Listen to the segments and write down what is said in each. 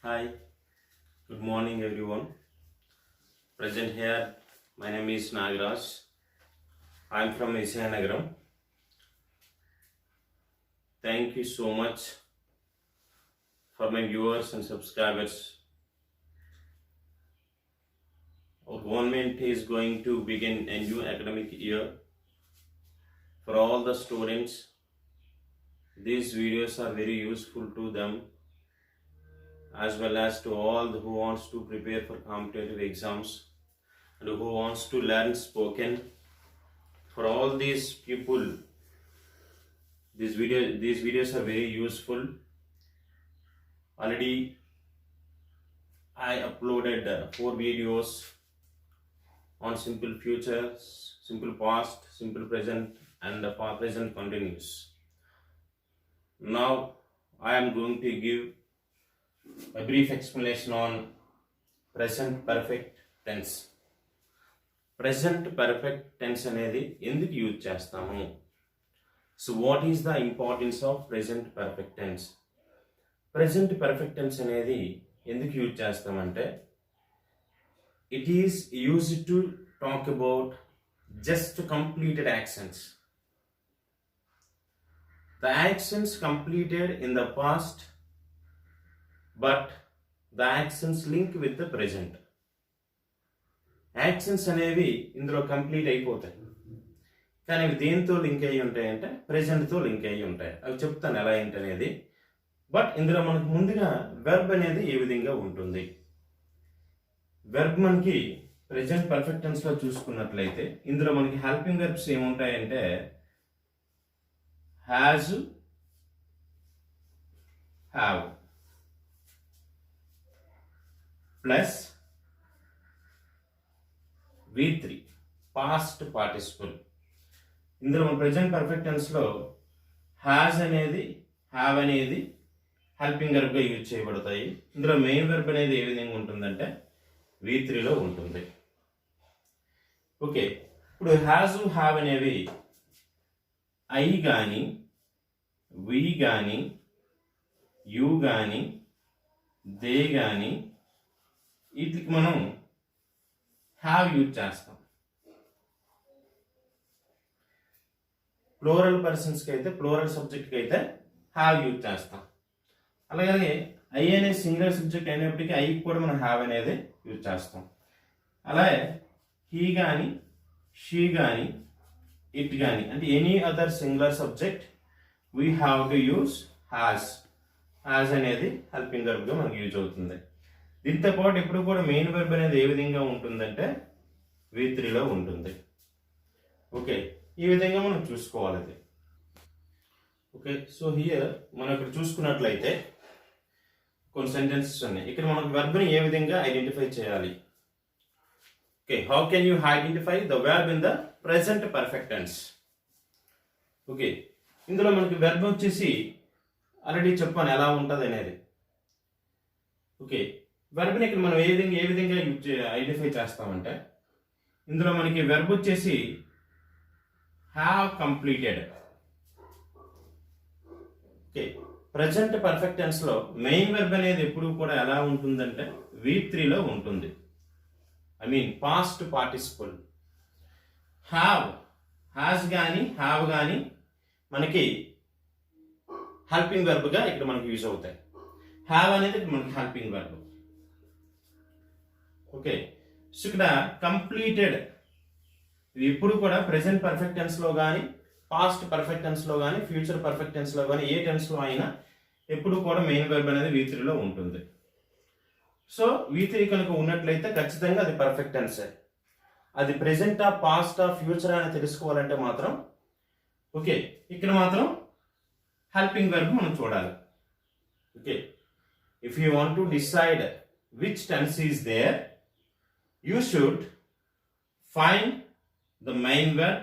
Hi, good morning everyone. Present here, my name is Nagaraj. I am from Visayanagaram. Thank you so much for my viewers and subscribers. Our government is going to begin a new academic year for all the students. These videos are very useful to them as well as to all who wants to prepare for competitive exams and who wants to learn spoken. For all these people, these videos are very useful. Already I uploaded 4 videos on simple future, simple past, simple present and present continuous. Now I am going to give a brief explanation on present perfect tense. Present perfect tense అనేది ఎందుకు use చేస్తాము? So what is the importance of present perfect tense? Present perfect tense అనేది ఎందుకు use చేస్తామంటే it is used to talk about just completed actions. The actions completed in the past but the actions link with the present. Actions అనేవి ఇందులో complete అయిపోతాయి కానీ అవి దేంతో link అయ్యి ఉంటాయంటే ప్రెజెంట్తో లింక్ అయ్యి ఉంటాయి. అవి చెప్తాను ఎలా ఏంటనేది. బట్ ఇందులో మనకు ముందుగా వెర్బ్ అనేది ఏ విధంగా ఉంటుంది. వెర్బ్ మనకి ప్రెజెంట్ పర్ఫెక్ట్ టెన్స్లో చూసుకున్నట్లయితే ఇందులో మనకి హెల్పింగ్ వెర్బ్స్ ఏముంటాయంటే has, have plus V3 past participle. ఇందులో మన ప్రెజెంట్ పర్ఫెక్ట్ టెన్స్లో హ్యాజ్ అనేది, హ్యావ్ అనేది హెల్పింగ్ వెర్బ్గా యూజ్ చేయబడతాయి. ఇందులో మెయిన్ వెర్బ్ అనేది ఏ విధంగా ఉంటుందంటే V3లో ఉంటుంది. ఓకే, ఇప్పుడు హ్యాజ్, హ్యావ్ అనేవి ఐ కానీ, వి కానీ, యు కానీ, దే కానీ వీటికి మనం హ్యావ్ యూజ్ చేస్తాం. ప్లూరల్ పర్సన్స్కి అయితే, ప్లూరల్ సబ్జెక్ట్కి అయితే హ్యావ్ యూజ్ చేస్తాం. అలాగే ఐ అనే సింగులర్ సబ్జెక్ట్ అయినప్పటికీ ఐకి కూడా మనం హ్యావ్ అనేది యూజ్ చేస్తాం. అలాగే హీ కానీ, షీ కానీ, ఇట్ కానీ అంటే any other singular subject we have to use has. Has అనేది హెల్పింగ్ వెర్బ్గా మనకు యూజ్ అవుతుంది. దీంతో పాటు ఎప్పుడు కూడా మెయిన్ వెర్బ్ అనేది ఏ విధంగా ఉంటుందంటే V3లో ఉంటుంది. ఓకే, ఈ విధంగా మనం చూసుకోవాలి అది. ఓకే, సో హియర్ మనం ఇక్కడ చూసుకున్నట్లయితే కొన్ని సెంటెన్సెస్ ఉన్నాయి. ఇక్కడ మనకు వెర్బ్ని ఏ విధంగా ఐడెంటిఫై చేయాలి. Okay, how can you identify the verb in the present perfect tense. Okay, ఇందులో మనకి వెర్బ్ వచ్చేసి ఆల్రెడీ చెప్పాను ఎలా ఉంటుంది అనేది. ఓకే, వెర్బ్ని ఇక్కడ మనం ఏ విధంగా ఐడెంటిఫై చేస్తామంటే ఇందులో మనకి వెర్బ్ వచ్చేసి have completed. Okay, present perfect టెన్స్లో మెయిన్ వెర్బ్ అనేది ఎప్పుడు కూడా ఎలా ఉంటుందంటే V3లో ఉంటుంది. I mean past participle. Have, has కానీ హ్యావ్ కానీ మనకి హెల్పింగ్ వెర్బ్గా ఇక్కడ మనకి యూజ్ అవుతాయి. హ్యావ్ అనేది మనకి హెల్పింగ్ వెర్బ్. ఓకే, సో ఇక్కడ కంప్లీటెడ్ ఇది ఎప్పుడు కూడా ప్రెసెంట్ పర్ఫెక్ట్ టెన్స్లో కానీ, పాస్ట్ పర్ఫెక్ట్ టెన్స్లో కానీ, ఫ్యూచర్ పర్ఫెక్ట్ టెన్స్లో కానీ ఏ టెన్స్లో అయినా ఎప్పుడు కూడా మెయిన్ వెర్బ్ అనేది V3లో ఉంటుంది. సో V3 కనుక ఉన్నట్లయితే ఖచ్చితంగా అది పర్ఫెక్ట్ టెన్సే. అది ప్రెసెంటా, పాస్టా, ఫ్యూచర్ అని తెలుసుకోవాలంటే మాత్రం ఓకే ఇక్కడ మాత్రం హెల్పింగ్ వెర్బ్ మనం చూడాలి. Okay, if you want to decide which tense is there, you should find the main verb,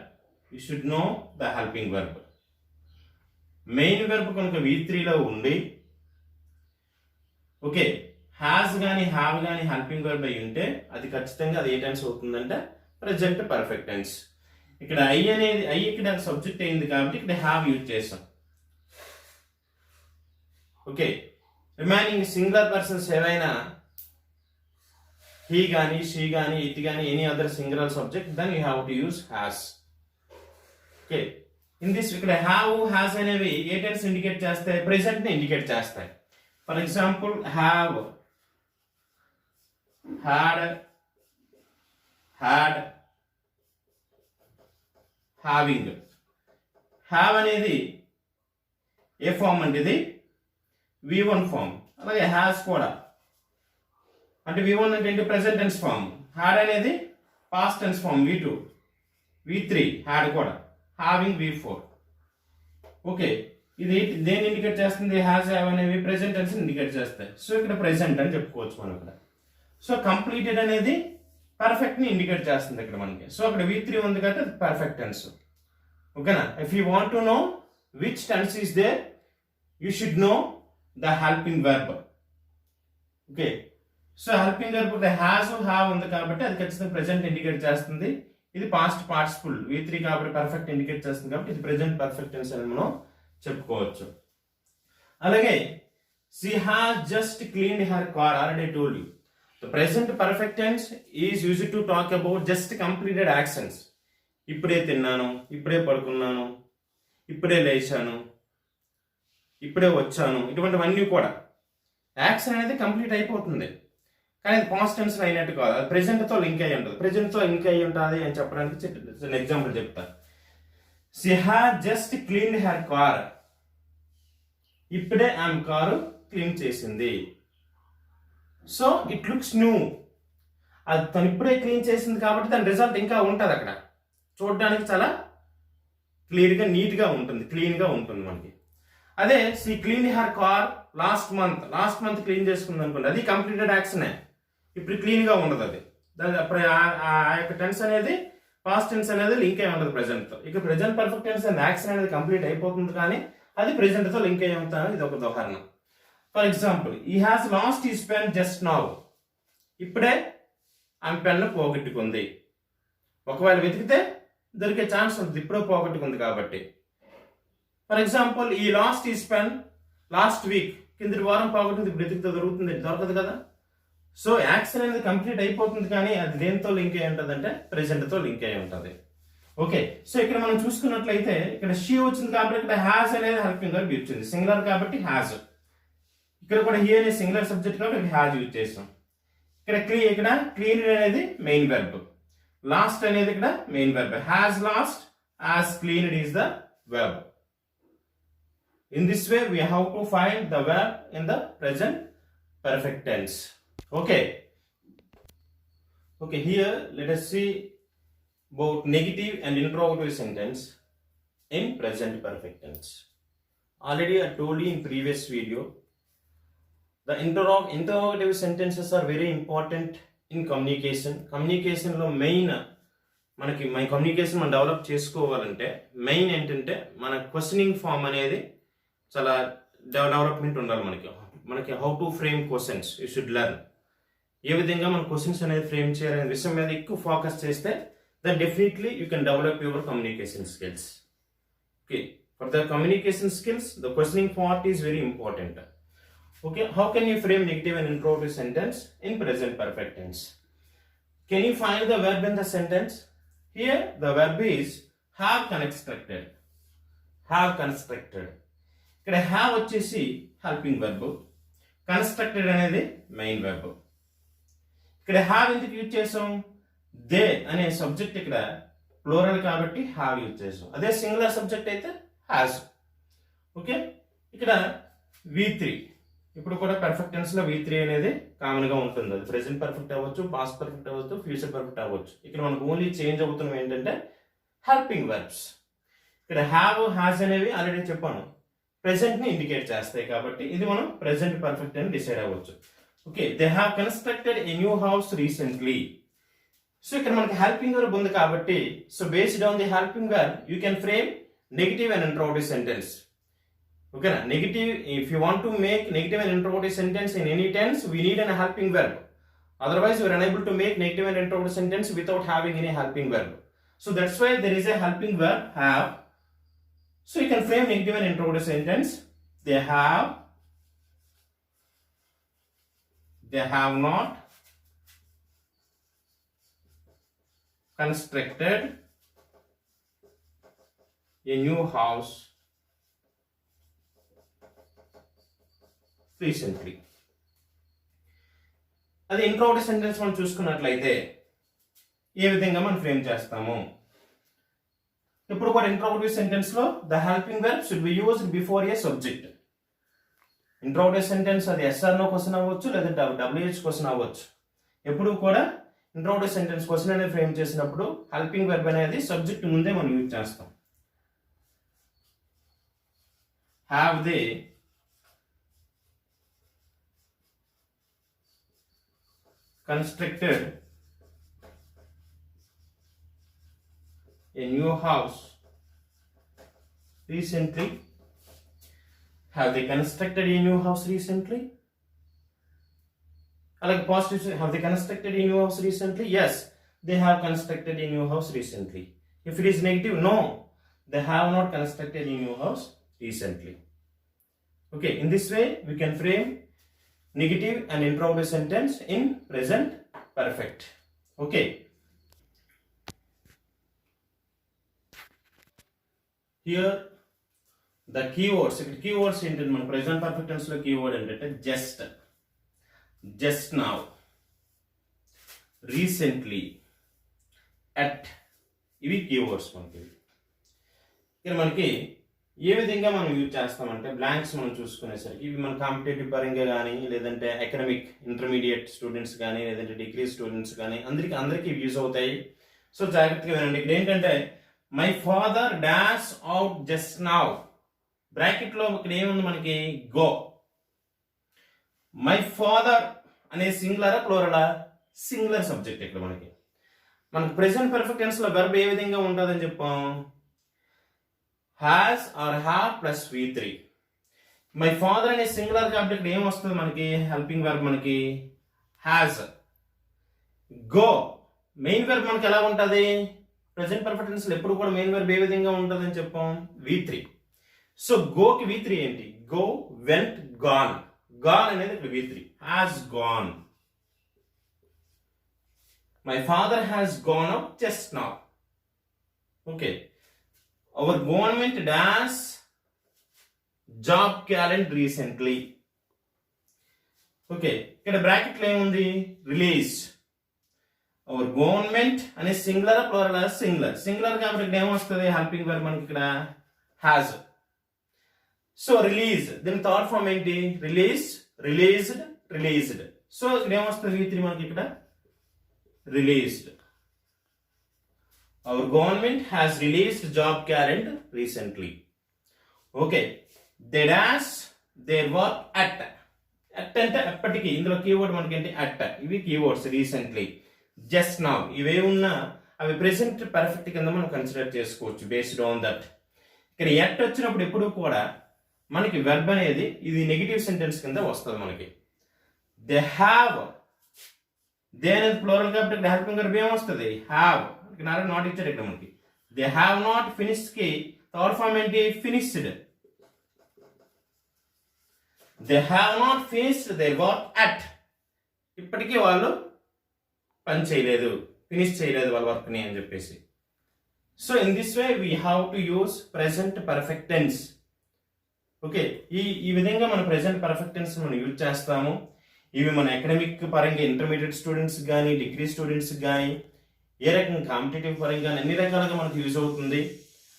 you should know the helping verb. Main verb కనుక V3లో ఉండి ఓకే హ్యాస్ కానీ హ్యావ్ కానీ హెల్పింగ్ వెర్బ్ అయి ఉంటే అది ఖచ్చితంగా అది ఏ టెన్స్ అవుతుందంటే ప్రెజెంట్ పర్ఫెక్ట్ టెన్స్. ఇక్కడ ఐ ఇక్కడ సబ్జెక్ట్ అయింది కాబట్టి ఇక్కడ హ్యావ్ యూజ్ చేసాం. ఓకే, రిమైనింగ్ సింగులర్ పర్సన్స్ ఏవైనా he గాని she గాని it గాని any other singular subject then you have to use has. Okay, in this ఇక్కడ హ్యావ్ హ్యాస్ అనేవి ఏ టెన్స్ ఇండికేట్ చేస్తాయి? ప్రెసెంట్ ని ఇండికేట్ చేస్తాయి. For example have, had, had, having. Have అనేది ఏ ఫామ్ అంటే ఇది V1 ఫామ్. అలాగే హ్యాస్ కూడా అంటే V1 అంటే ఏంటి? Present tense form. హ్యాడ్ అనేది past tense form V2, V3 had కూడా, హ్యావింగ్ V4. ఓకే, ఇది దేన్ని ఇండికేట్ చేస్తుంది? హ్యాస్, హ్యావ్ అనేవి ప్రెసెంట్ టెన్స్ ఇండికేట్ చేస్తాయి. సో ఇక్కడ ప్రెసెంట్ అని చెప్పుకోవచ్చు మనం ఇక్కడ. సో కంప్లీటెడ్ అనేది పర్ఫెక్ట్ ని ఇండికేట్ చేస్తుంది ఇక్కడ మనకి. సో అక్కడ V3 ఉంది కాబట్టి అది పర్ఫెక్ట్ టెన్స్. ఓకేనా? If you want to know which tense is there, you should know the helping verb. Okay, so helping verb ఇక్కడ హ్యాస్, హ్యావ్ ఉంది కాబట్టి అది ఖచ్చితంగా ప్రెసెంట్ ఇండికేట్ చేస్తుంది. ఇది పాస్ట్ పార్టిసిపుల్ V3 కాబట్టి పర్ఫెక్ట్ ఇండికేట్ చేస్తుంది కాబట్టి ఇది ప్రెసెంట్ పర్ఫెక్ట్ టెన్స్ అని మనం చెప్పుకోవచ్చు. అలాగే she has just cleaned her car, already told you. The present perfect tense is used to talk about just completed actions. ఇప్పుడే తిన్నాను, ఇప్పుడే పడుకున్నాను, ఇప్పుడే లేచాను, ఇప్పుడే వచ్చాను, ఇటువంటివన్నీ కూడా యాక్షన్ అనేది కంప్లీట్ అయిపోతుంది. కానీ అది పాస్ట్ టెన్స్ అయినట్టు కాదు, అది ప్రెజెంట్ తో లింక్ అయ్యి ఉంటుంది. ప్రెజెంట్ తో లింక్ అయ్యి ఉంటుంది అని చెప్పడానికి ఎగ్జాంపుల్ చెప్తా. She has just cleaned her car. ఇప్పుడే ఆమె కారు క్లీన్ చేసింది. So it looks new. అది తను ఇప్పుడే క్లీన్ చేసింది కాబట్టి దాని రిజల్ట్ ఇంకా ఉంటుంది అక్కడ. చూడడానికి చాలా క్లియర్గా నీట్గా ఉంటుంది, క్లీన్గా ఉంటుంది మనకి. అదే she clean her car last month clean చేసుకుంది అనుకోండి, అది కంప్లీటెడ్ యాక్షనే. ఇప్పుడు క్లీన్గా ఉండదు అది. దాని అప్పుడు ఆ యొక్క టెన్స్ అనేది పాస్ట్ టెన్స్ అనేది లింక్ అయి ఉంటుంది ప్రెజెంట్తో. ఇక present perfect tense and action అనేది కంప్లీట్ అయిపోతుంది కానీ అది ప్రెజెంట్తో లింక్ అయి ఉంటుంది. ఇది ఒక ఉదాహరణ. ఫర్ ఎగ్జాంపుల్, ఈ has lost his pen just now. ఇప్పుడే ఆమె పెన్ను పోగొట్టుకుంది. ఒకవేళ వెతికితే దొరికే ఛాన్స్ ఉంటుంది, ఇప్పుడే పోగొట్టుకుంది కాబట్టి. ఫర్ ఎగ్జాంపుల్, ఈ lost his pen last week, కిందటి వారం పోగొట్టింది, ఇప్పుడు వెతికితే దొరుకుతుంది, దొరకదు కదా. సో యాక్షన్ అనేది కంప్లీట్ అయిపోతుంది కానీ అది దేంతో లింక్ అయి ఉంటుంది అంటే ప్రెజెంట్తో లింక్ అయి ఉంటుంది. ఓకే, సో ఇక్కడ మనం చూసుకున్నట్లయితే ఇక్కడ షీ వచ్చింది కాబట్టి ఇక్కడ హ్యాస్ అనేది హెల్పింగ్ వర్బ్ యూజ్ చేసింది. సింగులర్ కాబట్టి హ్యాస్. ఇక్కడ కూడా హీ అనే సింగులర్ సబ్జెక్ట్ కాబట్టి హ్యాస్ యూజ్ చేస్తాం. ఇక్కడ క్లీన్ అనేది మెయిన్ వెర్బ్, లాస్ట్ అనేది ఇక్కడ main verb. Has lost, as cleaned is the verb. In this way we have to find the verb in the present perfect tense. Okay, here let us see about negative and interrogative sentence in present perfect tense. Already I told you in previous video, the interrogative sentences are very important in communication. Communication lo main మనకి communication మనం develop చేసుకోవాలంటే main ఏంటంటే మన questioning form అనేది చాలా development ఉండాలి. మనకి how to frame questions you should learn. ఏ విధంగా మన క్వశ్చన్స్ అనేది ఫ్రేమ్ చేయాలనే విషయం మీద ఎక్కువ ఫోకస్ చేస్తే then definitely you can develop your communication skills. Okay, for the communication skills the questioning part is very important. Okay, how can you frame negative and interrogative sentence in present perfect tense? Can you find the verb in the sentence? Here the verb is have constructed. Have constructed. ఇక్కడ have వచ్చేసి helping verb, constructed అనేది main verb. ఇక్కడ have ఎందుకు use చేసాం? They అనే subject ఇక్కడ plural కాబట్టి have use చేసాం. అదే సింగులర్ సబ్జెక్ట్ అయితే has. ఓకే, ఇక్కడ V3 ఇప్పుడు కూడా పర్ఫెక్ట్ టెన్స్ లో V3 అనేది కామన్ గా ఉంటుంది. అది ప్రెసెంట్ పర్ఫెక్ట్ అవ్వచ్చు, పాస్ట్ పర్ఫెక్ట్ అవ్వచ్చు, ఫ్యూచర్ పర్ఫెక్ట్ అవ్వచ్చు. ఇక్కడ మనకు ఓన్లీ చేంజ్ అవుతున్నవి ఏంటంటే హెల్పింగ్ వెర్బ్స్. ఇక్కడ హ్యావ్, హ్యాస్ అనేవి ఆల్రెడీ చెప్పాను ప్రెసెంట్ ని ఇండికేట్ చేస్తాయి కాబట్టి ఇది మనం ప్రెసెంట్ పర్ఫెక్ట్ అని డిసైడ్ అవ్వచ్చు. Okay, they have constructed a new house recently. So ఇక్కడ మనకి హెల్పింగ్ వెర్బ్ ఉంది కాబట్టి so based on the helping verb you can frame negative and interrogative sentence. Okay, negative. If you want to make negative and interrogative sentence in any tense, we need a helping verb. Otherwise, we are unable to make negative and interrogative sentence without having any helping verb. So that's why there is a helping verb have. So you can frame negative and interrogative sentence. They have they have not constructed a new house recently. అది introductory sentence మనం చూసుకున్నట్లయితే ఏ విధంగా మనం frame చేస్తాము. ఇప్పుడు కూడా introductory sentence లో the helping verb should be used before a subject. Introductory sentence అది ఎస్ఆర్ నో క్వశ్చన్ అవ్వచ్చు, లేదంటే WH క్వశ్చన్ అవ్వచ్చు. ఎప్పుడు కూడా ఇంట్రోడక్టరీ సెంటెన్స్ క్వశ్చన్ అనేది ఫ్రేమ్ చేసినప్పుడు హెల్పింగ్ వెర్బ్ అనేది సబ్జెక్ట్ ముందే మనం యూజ్ చేస్తాం. Have they constructed a new house recently? Have they constructed a new house recently? Like positive, have they constructed a new house recently? Yes, they have constructed a new house recently. If it is negative, no, they have not constructed a new house recently. Okay, in this way we can frame negative and interrogative sentence in present perfect. Okay. Here the keywords, keywords ఏంటంటే మన present perfect tense లో keyword ఏంటంటే just now, recently, at, ఇవి keywords మనకి. ఇక్కడ మనకి ఏ విధంగా మనం యూజ్ చేస్తామంటే బ్లాంక్స్ మనం చూసుకునేసరికి ఇవి మన కాంపిటేటివ్ పరంగా కానీ, లేదంటే అకాడమిక్ ఇంటర్మీడియట్ స్టూడెంట్స్ కానీ, లేదంటే డిగ్రీ స్టూడెంట్స్ కానీ అందరికీ యూజ్ అవుతాయి. సో జాగ్రత్తగా వినండి. ఇక్కడ ఏంటంటే my father dash out just now, bracket లో ఇక్కడ ఏముంది మనకి గో. మై ఫాదర్ అనే సింగులరా ప్లూరలా? Singular subject. ఇక్కడ మనకి ప్రెసెంట్ పర్ఫెక్ట్ టెన్స్ లో వెర్బ్ ఏ విధంగా ఉంటుందని చెప్పాం? has or have plus V3. My father అనే సింగులర్ కాబట్టి ఇక్కడ ఏం వస్తుంది మనకి? హెల్పింగ్ వెర్బ్ మనకి has. గో మెయిన్ వెర్బ్ మనకి ఎలా ఉంటుంది? ప్రెసెంట్ పర్ఫెక్ట్ టెన్స్ లో ఎప్పుడు కూడా మెయిన్ వెర్బ్ ఏ విధంగా ఉంటుంది అని చెప్పాం? V3. సో గోకి V3 ఏంటి? Go, vent, gone. గాన్ అనేది ఇక్కడ V3. has gone. My father has gone out just now. Okay. Our government does job calendar recently. Okay, ఇక్కడ బ్రాకెట్ లో ఏముంది? రిలీజ్. అవర్ గవర్నమెంట్ అనే సింగులర్ ప్లూరల్? సింగులర్ కాబట్టి ఇక్కడ ఏమొస్తుంది? హెల్పింగ్ వెర్బ్ మనకి ఇక్కడ హ్యాజ్. సో రిలీజ్, దీని థర్డ్ ఫార్మ్ ఏంటి? Release, released. సో ఇక్కడ ఏమొస్తుంది? V3 మనకి ఇక్కడ released. Our government has released job calendar recently. Okay. They dash their work at. At అంటే ఎప్పటికీ. ఇందులో కీవర్డ్ మనకి ఏంటి? at. ఇవి కీవర్డ్స్. రీసెంట్లీ, జస్ట్ నౌ, ఇవే ఉన్నా అవి ప్రెసెంట్ పర్ఫెక్ట్ కింద మనం కన్సిడర్ చేసుకోవచ్చు బేస్డ్ ఆన్ దట్. ఇక్కడ ఎట్ వచ్చినప్పుడు ఎప్పుడు కూడా మనకి వెర్బ్ అనేది ఇది నెగిటివ్ సెంటెన్స్ కింద వస్తుంది మనకి. దే హ్యావ్, దే అనేది ప్లూరల్ కాబట్టి ఇక్కడ హెల్పింగ్ వెర్బ్ ఏమొస్తుంది? హ్యావ్. నాట్ ఇచ్చారు ఇక్కడ మనకి. దే హ్యావ్ నాట్ ఫినిష్డ్ కి థర్డ్ ఫార్మ్ ఏంటి? Finished. They have not finished their work at. ఇప్పటికీ వాళ్ళు పని చేయలేదు, ఫినిష్ చేయలేదు వాళ్ళ వర్క్ ని అని చెప్పేసి. So in this way we have to use present perfect tense. Okay, ఈ విధంగా మన ప్రెసెంట్ పర్ఫెక్ట్ టెన్స్ మనం యూజ్ చేస్తాము. ఇవి మన అకాడమిక్ పరంగా ఇంటర్మీడియట్ స్టూడెంట్స్ కానీ, డిగ్రీ స్టూడెంట్స్ కానీ, ఏ రకంగా కాంపిటేటివ్ పరంగా అన్ని రకాలుగా మనకు యూజ్ అవుతుంది.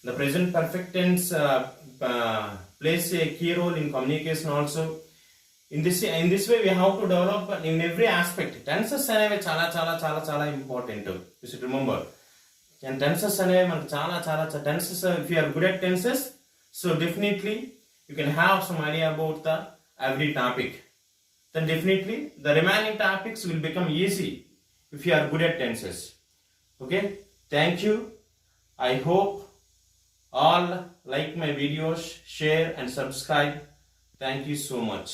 The present perfect tense plays a key role in communication also. In this way we have to develop in every aspect. Tenses అనేవి చాలా చాలా చాలా చాలా important. You should remember, tenses అనేవి మనకు చాలా చాలా tenses. If you are good at tenses, so definitely you can have some idea about the every topic. Then definitely the remaining topics will become easy if you are good at tenses. Okay, thank you. I hope all like my videos, share and subscribe. Thank you so much.